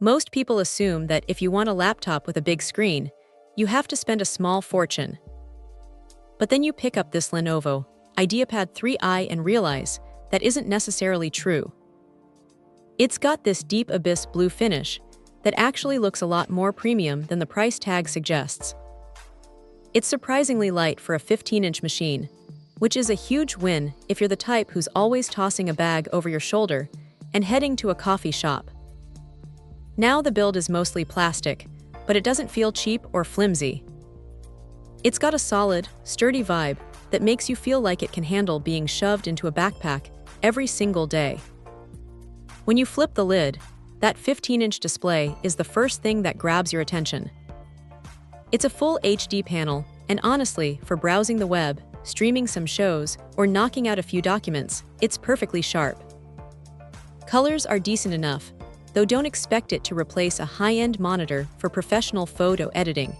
Most people assume that if you want a laptop with a big screen, you have to spend a small fortune. But then you pick up this Lenovo IdeaPad 3i and realize that isn't necessarily true. It's got this deep abyss blue finish that actually looks a lot more premium than the price tag suggests. It's surprisingly light for a 15-inch machine, which is a huge win if you're the type who's always tossing a bag over your shoulder and heading to a coffee shop. Now the build is mostly plastic, but it doesn't feel cheap or flimsy. It's got a solid, sturdy vibe that makes you feel like it can handle being shoved into a backpack every single day. When you flip the lid, that 15-inch display is the first thing that grabs your attention. It's a full HD panel, and honestly, for browsing the web, streaming some shows, or knocking out a few documents, it's perfectly sharp. Colors are decent enough, though don't expect it to replace a high-end monitor for professional photo editing.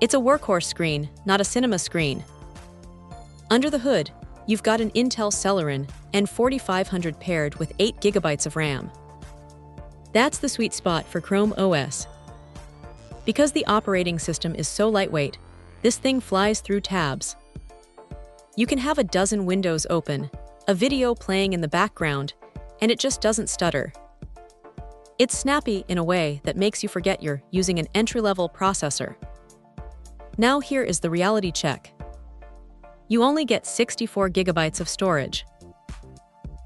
It's a workhorse screen, not a cinema screen. Under the hood, you've got an Intel Celeron N4500 paired with 8 GB of RAM. That's the sweet spot for Chrome OS. Because the operating system is so lightweight, this thing flies through tabs. You can have a dozen windows open, a video playing in the background, and it just doesn't stutter. It's snappy in a way that makes you forget you're using an entry-level processor. Now here is the reality check. You only get 64 GB of storage.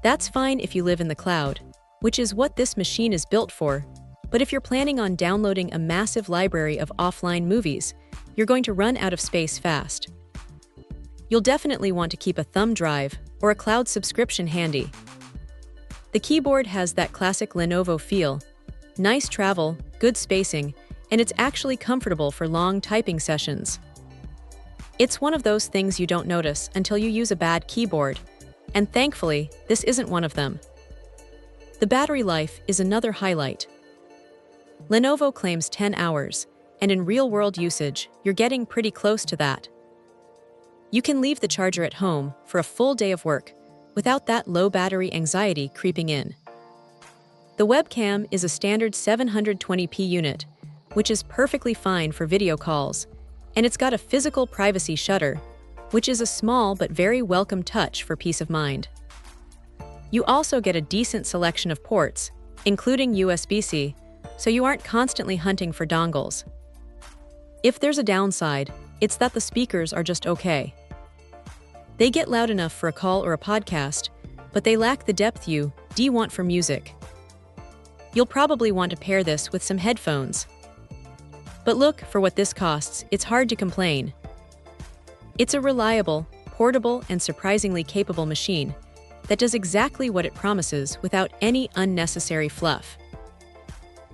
That's fine if you live in the cloud, which is what this machine is built for, but if you're planning on downloading a massive library of offline movies, you're going to run out of space fast. You'll definitely want to keep a thumb drive or a cloud subscription handy. The keyboard has that classic Lenovo feel, nice travel, good spacing, and it's actually comfortable for long typing sessions. It's one of those things you don't notice until you use a bad keyboard, and thankfully, this isn't one of them. The battery life is another highlight. Lenovo claims 10 hours, and in real-world usage, you're getting pretty close to that. You can leave the charger at home for a full day of work without that low battery anxiety creeping in. The webcam is a standard 720p unit, which is perfectly fine for video calls, and it's got a physical privacy shutter, which is a small but very welcome touch for peace of mind. You also get a decent selection of ports, including USB-C, so you aren't constantly hunting for dongles. If there's a downside, it's that the speakers are just okay. They get loud enough for a call or a podcast, but they lack the depth you want for music. You'll probably want to pair this with some headphones. But look, for what this costs, it's hard to complain. It's a reliable, portable, and surprisingly capable machine that does exactly what it promises without any unnecessary fluff.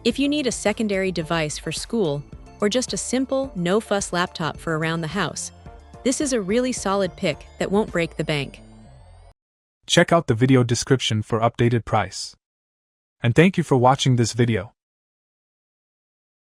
If you need a secondary device for school or just a simple, no-fuss laptop for around the house, this is a really solid pick that won't break the bank. Check out the video description for updated price. And thank you for watching this video.